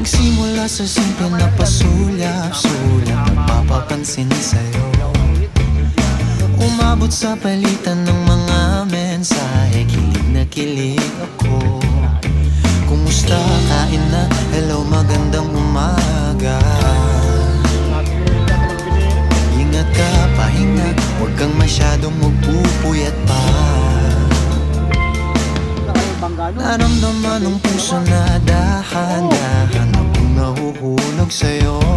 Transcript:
Nagsimula sa simple na pasulyap-sulyap, nagpapapansin sa'yo. Umabot sa palitan ng mga mensahe, kilig na kilig ako. Kumusta, kain na, hello, magandang umaga. Ingat ka, pahinga, huwag kang masyadong magpupuyat pa. Naramdaman ng puso na dahan-dahan akong nahuhulog sa'yo.